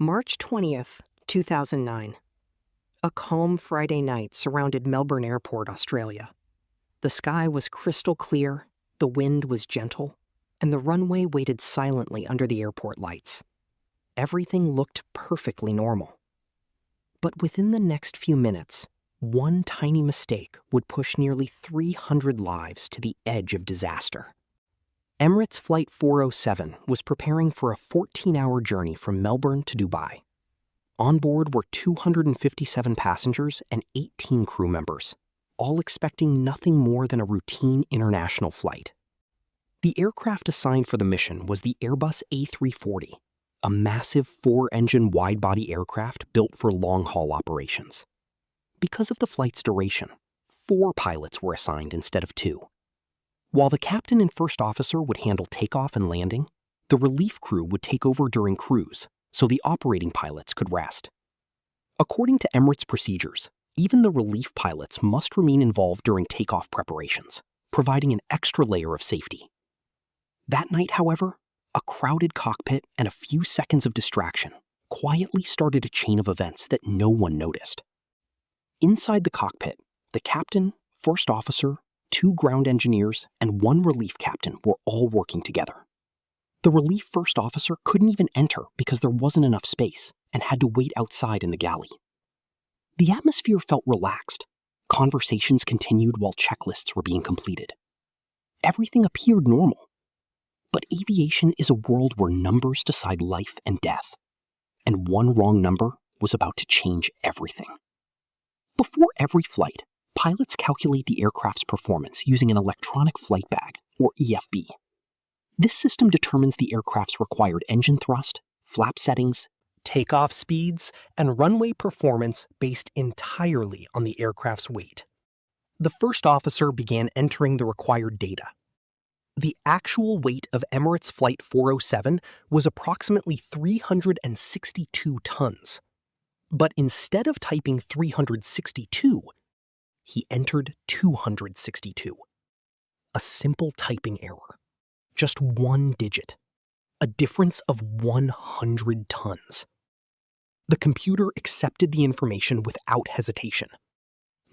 March 20th, 2009. A calm Friday night surrounded Melbourne Airport, Australia. The sky was crystal clear, the wind was gentle, and the runway waited silently under the airport lights. Everything looked perfectly normal. But within the next few minutes, one tiny mistake would push nearly 300 lives to the edge of disaster. Emirates Flight 407 was preparing for a 14-hour journey from Melbourne to Dubai. On board were 257 passengers and 18 crew members, all expecting nothing more than a routine international flight. The aircraft assigned for the mission was the Airbus A340, a massive 4-engine wide-body aircraft built for long-haul operations. Because of the flight's duration, 4 pilots were assigned instead of 2. While the captain and first officer would handle takeoff and landing, the relief crew would take over during cruise, so the operating pilots could rest. According to Emirates procedures, even the relief pilots must remain involved during takeoff preparations, providing an extra layer of safety. That night, however, a crowded cockpit and a few seconds of distraction quietly started a chain of events that no one noticed. Inside the cockpit, the captain, first officer, 2 ground engineers, and 1 relief captain were all working together. The relief first officer couldn't even enter because there wasn't enough space and had to wait outside in the galley. The atmosphere felt relaxed. Conversations continued while checklists were being completed. Everything appeared normal. But aviation is a world where numbers decide life and death, and one wrong number was about to change everything. Before every flight, pilots calculate the aircraft's performance using an electronic flight bag, or EFB. This system determines the aircraft's required engine thrust, flap settings, takeoff speeds, and runway performance based entirely on the aircraft's weight. The first officer began entering the required data. The actual weight of Emirates Flight 407 was approximately 362 tons. But instead of typing 362, he entered 262. A simple typing error. Just 1 digit. A difference of 100 tons. The computer accepted the information without hesitation.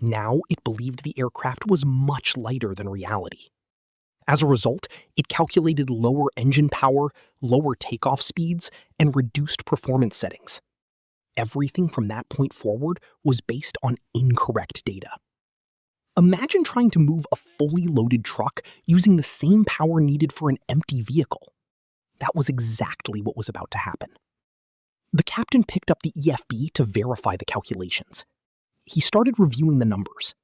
Now it believed the aircraft was much lighter than reality. As a result, it calculated lower engine power, lower takeoff speeds, and reduced performance settings. Everything from that point forward was based on incorrect data. Imagine trying to move a fully loaded truck using the same power needed for an empty vehicle. That was exactly what was about to happen. The captain picked up the EFB to verify the calculations. He started reviewing the numbers.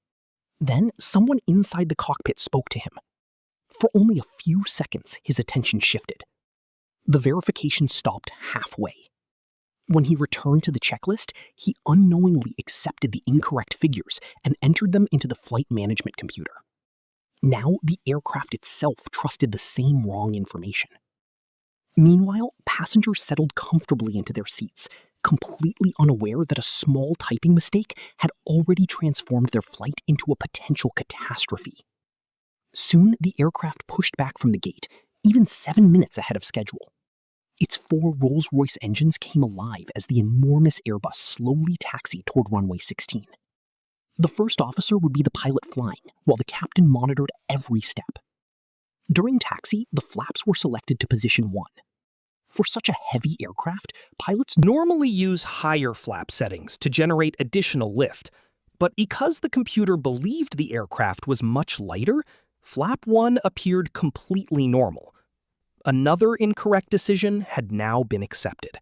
Then someone inside the cockpit spoke to him. For only a few seconds, his attention shifted. The verification stopped halfway. When he returned to the checklist, he unknowingly accepted the incorrect figures and entered them into the flight management computer. Now, the aircraft itself trusted the same wrong information. Meanwhile, passengers settled comfortably into their seats, completely unaware that a small typing mistake had already transformed their flight into a potential catastrophe. Soon, the aircraft pushed back from the gate, even 7 minutes ahead of schedule. Its 4 Rolls-Royce engines came alive as the enormous Airbus slowly taxied toward runway 16. The first officer would be the pilot flying, while the captain monitored every step. During taxi, the flaps were selected to position 1. For such a heavy aircraft, pilots normally use higher flap settings to generate additional lift, but because the computer believed the aircraft was much lighter, flap 1 appeared completely normal. Another incorrect decision had now been accepted.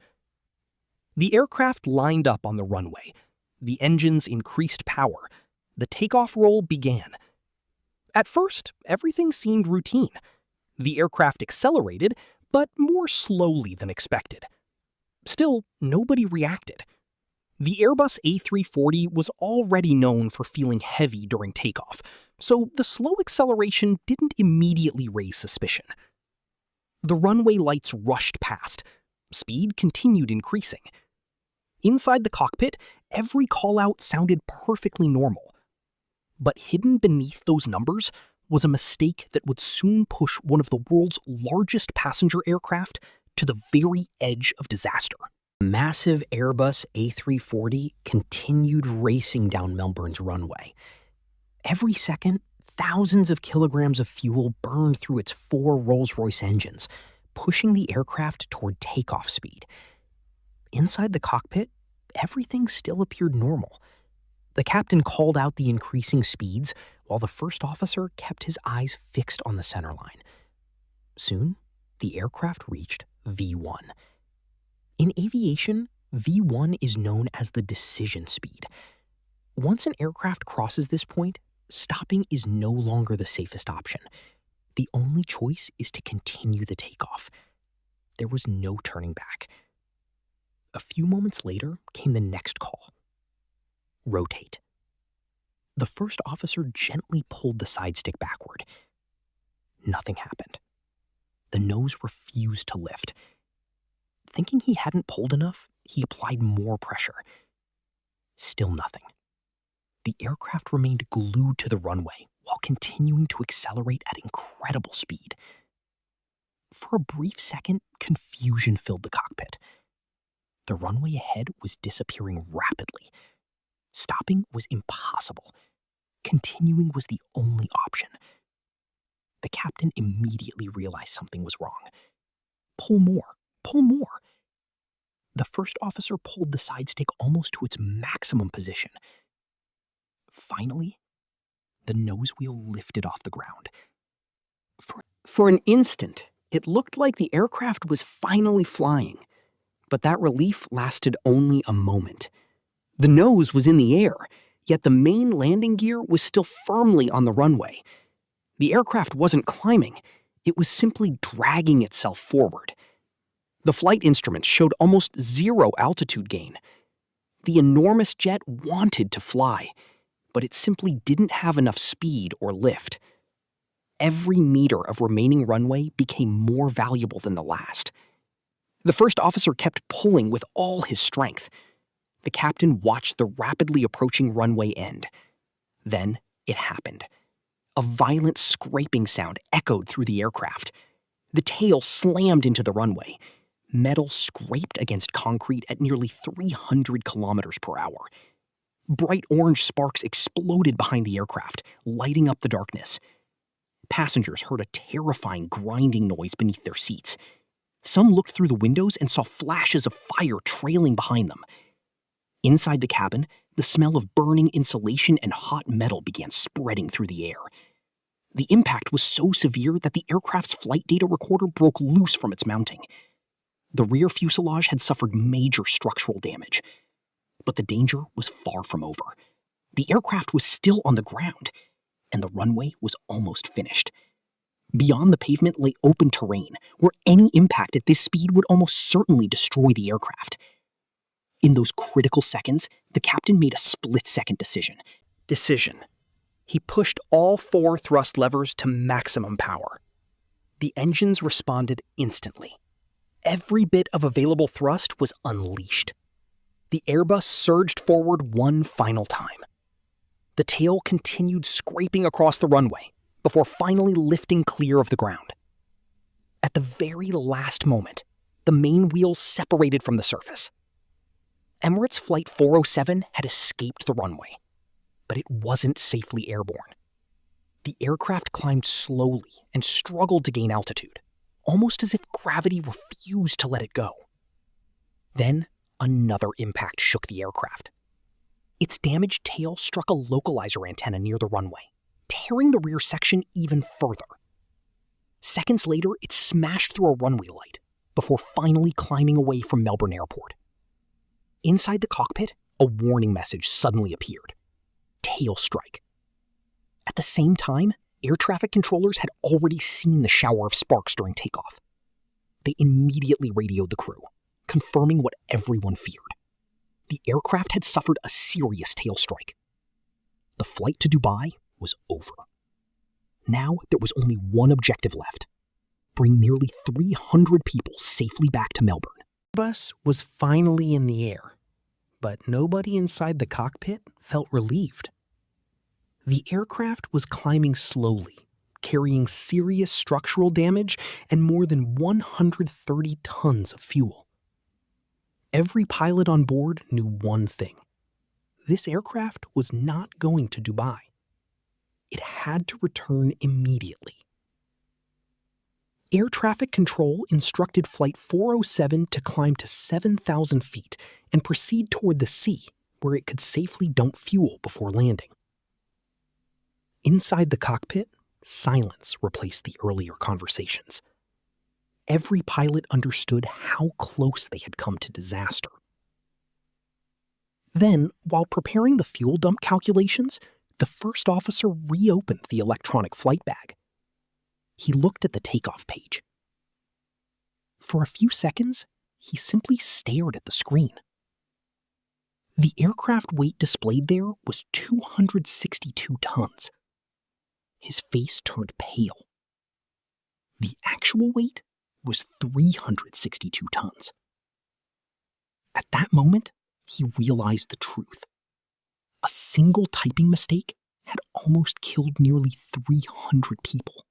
The aircraft lined up on the runway. The engines increased power. The takeoff roll began. At first, everything seemed routine. The aircraft accelerated, but more slowly than expected. Still, nobody reacted. The Airbus A340 was already known for feeling heavy during takeoff, so the slow acceleration didn't immediately raise suspicion. The runway lights rushed past. Speed continued increasing. Inside the cockpit, every call-out sounded perfectly normal. But hidden beneath those numbers was a mistake that would soon push one of the world's largest passenger aircraft to the very edge of disaster. Massive Airbus A340 continued racing down Melbourne's runway. Every second, thousands of kilograms of fuel burned through its 4 Rolls-Royce engines, pushing the aircraft toward takeoff speed. Inside the cockpit, everything still appeared normal. The captain called out the increasing speeds, while the first officer kept his eyes fixed on the centerline. Soon, the aircraft reached V1. In aviation, V1 is known as the decision speed. Once an aircraft crosses this point, stopping is no longer the safest option. The only choice is to continue the takeoff. There was no turning back. A few moments later came the next call. Rotate. The first officer gently pulled the side stick backward. Nothing happened. The nose refused to lift. Thinking he hadn't pulled enough, he applied more pressure. Still nothing. The aircraft remained glued to the runway while continuing to accelerate at incredible speed. For a brief second, confusion filled the cockpit. The runway ahead was disappearing rapidly. Stopping was impossible. Continuing was the only option. The captain immediately realized something was wrong. Pull more. Pull more. The first officer pulled the side stick almost to its maximum position. Finally, the nose wheel lifted off the ground. For an instant, it looked like the aircraft was finally flying, but that relief lasted only a moment. The nose was in the air, yet the main landing gear was still firmly on the runway. The aircraft wasn't climbing, it was simply dragging itself forward. The flight instruments showed almost zero altitude gain. The enormous jet wanted to fly, but it simply didn't have enough speed or lift. Every meter of remaining runway became more valuable than the last. The first officer kept pulling with all his strength. The captain watched the rapidly approaching runway end. Then it happened. A violent scraping sound echoed through the aircraft. The tail slammed into the runway. Metal scraped against concrete at nearly 300 kilometers per hour. Bright orange sparks exploded behind the aircraft, lighting up the darkness. Passengers heard a terrifying grinding noise beneath their seats. Some looked through the windows and saw flashes of fire trailing behind them. Inside the cabin, the smell of burning insulation and hot metal began spreading through the air. The impact was so severe that the aircraft's flight data recorder broke loose from its mounting. The rear fuselage had suffered major structural damage. But the danger was far from over. The aircraft was still on the ground, and the runway was almost finished. Beyond the pavement lay open terrain, where any impact at this speed would almost certainly destroy the aircraft. In those critical seconds, the captain made a split-second decision. He pushed all 4 thrust levers to maximum power. The engines responded instantly. Every bit of available thrust was unleashed. The Airbus surged forward one final time. The tail continued scraping across the runway before finally lifting clear of the ground. At the very last moment, the main wheels separated from the surface. Emirates Flight 407 had escaped the runway, but it wasn't safely airborne. The aircraft climbed slowly and struggled to gain altitude, almost as if gravity refused to let it go. Then, another impact shook the aircraft. Its damaged tail struck a localizer antenna near the runway, tearing the rear section even further. Seconds later, it smashed through a runway light before finally climbing away from Melbourne Airport. Inside the cockpit, a warning message suddenly appeared. Tail strike. At the same time, air traffic controllers had already seen the shower of sparks during takeoff. They immediately radioed the crew, confirming what everyone feared. The aircraft had suffered a serious tail strike. The flight to Dubai was over. Now there was only one objective left: bring nearly 300 people safely back to Melbourne. The bus was finally in the air, but nobody inside the cockpit felt relieved. The aircraft was climbing slowly, carrying serious structural damage and more than 130 tons of fuel. Every pilot on board knew one thing. This aircraft was not going to Dubai. It had to return immediately. Air traffic control instructed Flight 407 to climb to 7,000 feet and proceed toward the sea, where it could safely dump fuel before landing. Inside the cockpit, silence replaced the earlier conversations. Every pilot understood how close they had come to disaster. Then, while preparing the fuel dump calculations, the first officer reopened the electronic flight bag. He looked at the takeoff page. For a few seconds, he simply stared at the screen. The aircraft weight displayed there was 262 tons. His face turned pale. The actual weight was 362 tons. At that moment, he realized the truth. A single typing mistake had almost killed nearly 300 people.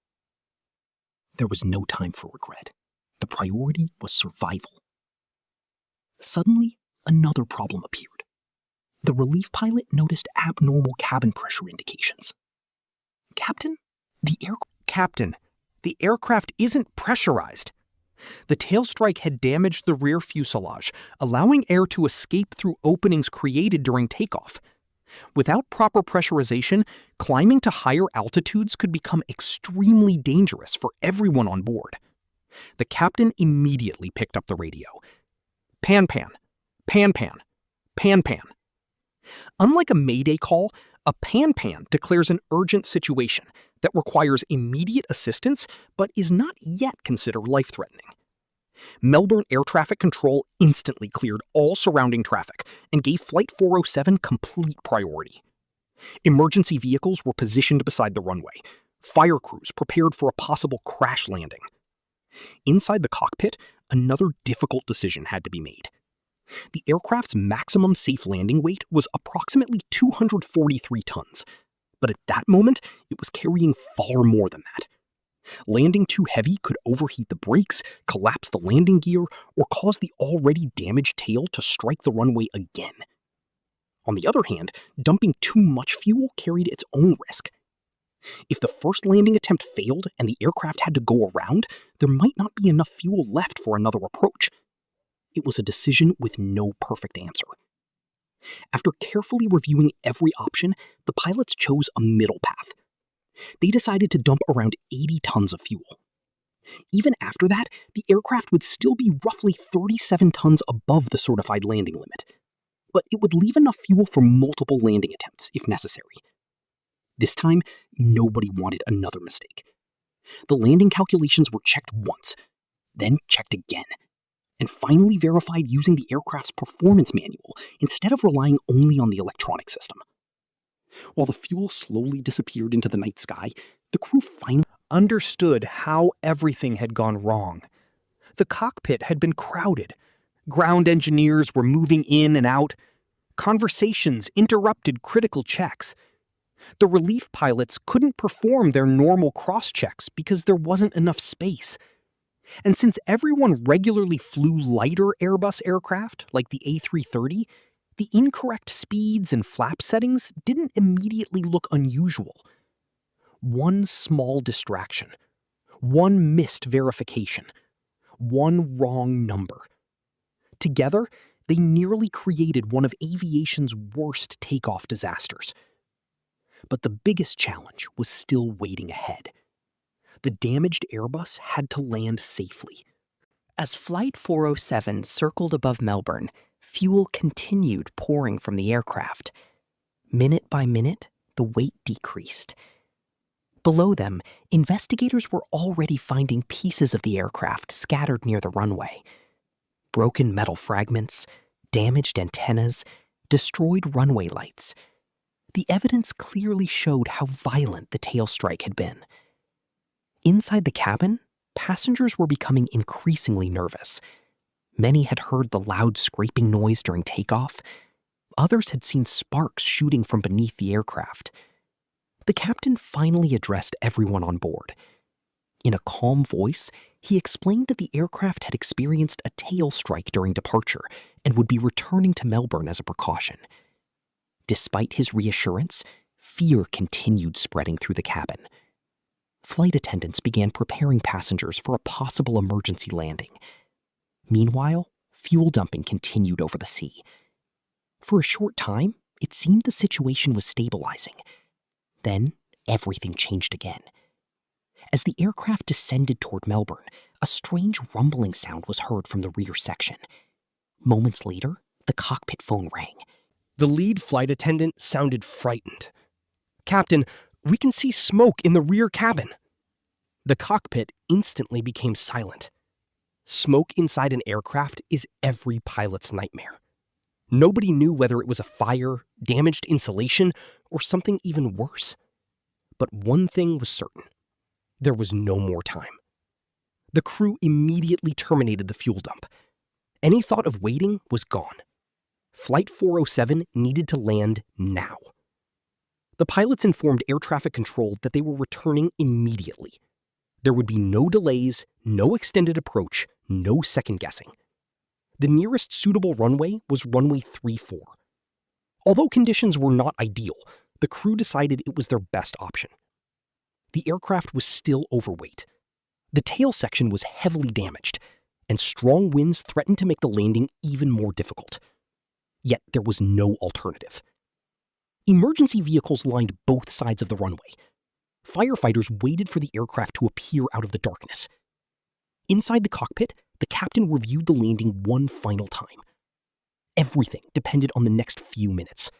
There was no time for regret. The priority was survival. Suddenly, another problem appeared. The relief pilot noticed abnormal cabin pressure indications. Captain, the aircraft isn't pressurized. The tail strike had damaged the rear fuselage, allowing air to escape through openings created during takeoff. Without proper pressurization, climbing to higher altitudes could become extremely dangerous for everyone on board. The captain immediately picked up the radio. Pan, pan, pan, pan, pan, pan. Unlike a mayday call, a pan pan declares an urgent situation that requires immediate assistance but is not yet considered life-threatening. Melbourne Air Traffic Control instantly cleared all surrounding traffic and gave Flight 407 complete priority. Emergency vehicles were positioned beside the runway. Fire crews prepared for a possible crash landing. Inside the cockpit, another difficult decision had to be made. The aircraft's maximum safe landing weight was approximately 243 tons, but at that moment, it was carrying far more than that. Landing too heavy could overheat the brakes, collapse the landing gear, or cause the already damaged tail to strike the runway again. On the other hand, dumping too much fuel carried its own risk. If the first landing attempt failed and the aircraft had to go around, there might not be enough fuel left for another approach. It was a decision with no perfect answer. After carefully reviewing every option, the pilots chose a middle path. They decided to dump around 80 tons of fuel. Even after that, the aircraft would still be roughly 37 tons above the certified landing limit, but it would leave enough fuel for multiple landing attempts if necessary. This time, nobody wanted another mistake. The landing calculations were checked once, then checked again, and finally verified using the aircraft's performance manual instead of relying only on the electronic system. While the fuel slowly disappeared into the night sky, the crew finally understood how everything had gone wrong. The cockpit had been crowded. Ground engineers were moving in and out. Conversations interrupted critical checks. The relief pilots couldn't perform their normal cross-checks because there wasn't enough space. And since everyone regularly flew lighter Airbus aircraft, like the A330, the incorrect speeds and flap settings didn't immediately look unusual. One small distraction, one missed verification, one wrong number. Together, they nearly created one of aviation's worst takeoff disasters. But the biggest challenge was still waiting ahead. The damaged Airbus had to land safely. As Flight 407 circled above Melbourne, fuel continued pouring from the aircraft. Minute by minute, the weight decreased. Below them, investigators were already finding pieces of the aircraft scattered near the runway. Broken metal fragments, damaged antennas, destroyed runway lights. The evidence clearly showed how violent the tail strike had been. Inside the cabin, passengers were becoming increasingly nervous. Many had heard the loud scraping noise during takeoff. Others had seen sparks shooting from beneath the aircraft. The captain finally addressed everyone on board. In a calm voice, he explained that the aircraft had experienced a tail strike during departure and would be returning to Melbourne as a precaution. Despite his reassurance, fear continued spreading through the cabin. Flight attendants began preparing passengers for a possible emergency landing. Meanwhile, fuel dumping continued over the sea. For a short time, it seemed the situation was stabilizing. Then, everything changed again. As the aircraft descended toward Melbourne, a strange rumbling sound was heard from the rear section. Moments later, the cockpit phone rang. The lead flight attendant sounded frightened. "Captain, we can see smoke in the rear cabin." The cockpit instantly became silent. Smoke inside an aircraft is every pilot's nightmare. Nobody knew whether it was a fire, damaged insulation, or something even worse. But one thing was certain. There was no more time. The crew immediately terminated the fuel dump. Any thought of waiting was gone. Flight 407 needed to land now. The pilots informed air traffic control that they were returning immediately. There would be no delays, no extended approach, no second guessing. The nearest suitable runway was runway 34. Although conditions were not ideal, the crew decided it was their best option. The aircraft was still overweight. The tail section was heavily damaged, and strong winds threatened to make the landing even more difficult. Yet there was no alternative. Emergency vehicles lined both sides of the runway. Firefighters waited for the aircraft to appear out of the darkness. Inside the cockpit, the captain reviewed the landing one final time. Everything depended on the next few minutes.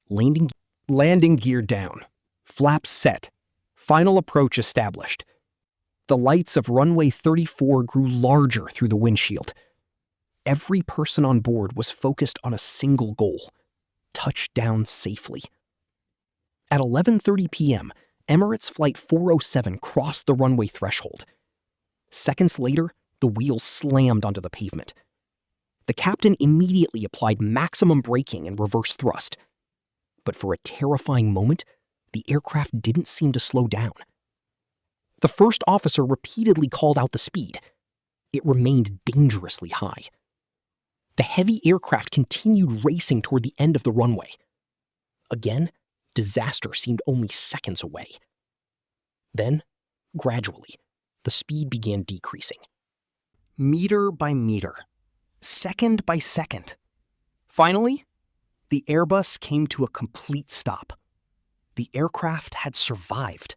Landing gear down. Flaps set. Final approach established. The lights of runway 34 grew larger through the windshield. Every person on board was focused on a single goal: touch down safely. At 11:30 p.m., Emirates Flight 407 crossed the runway threshold. Seconds later, the wheels slammed onto the pavement. The captain immediately applied maximum braking and reverse thrust. But for a terrifying moment, the aircraft didn't seem to slow down. The first officer repeatedly called out the speed. It remained dangerously high. The heavy aircraft continued racing toward the end of the runway. Again, disaster seemed only seconds away. Then, gradually, the speed began decreasing. Meter by meter, second by second. Finally, the Airbus came to a complete stop. The aircraft had survived.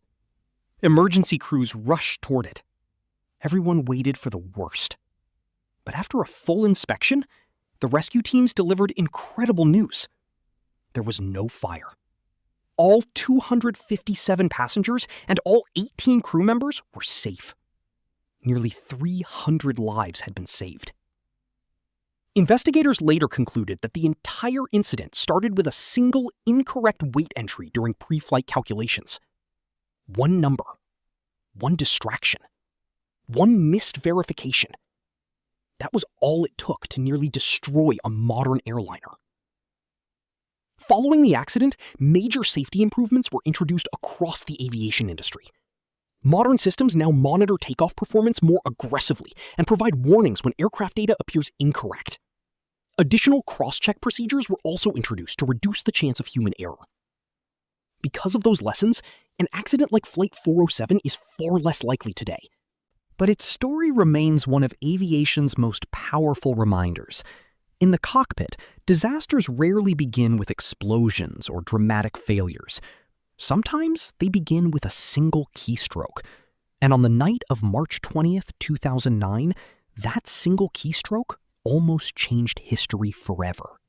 Emergency crews rushed toward it. Everyone waited for the worst. But after a full inspection, the rescue teams delivered incredible news. There was no fire. All 257 passengers and all 18 crew members were safe. Nearly 300 lives had been saved. Investigators later concluded that the entire incident started with a single incorrect weight entry during pre-flight calculations. One number, one distraction, one missed verification. That was all it took to nearly destroy a modern airliner. Following the accident, major safety improvements were introduced across the aviation industry. Modern systems now monitor takeoff performance more aggressively and provide warnings when aircraft data appears incorrect. Additional cross-check procedures were also introduced to reduce the chance of human error. Because of those lessons, an accident like Flight 407 is far less likely today. But its story remains one of aviation's most powerful reminders. In the cockpit, disasters rarely begin with explosions or dramatic failures. Sometimes they begin with a single keystroke. And on the night of March 20th, 2009, that single keystroke almost changed history forever.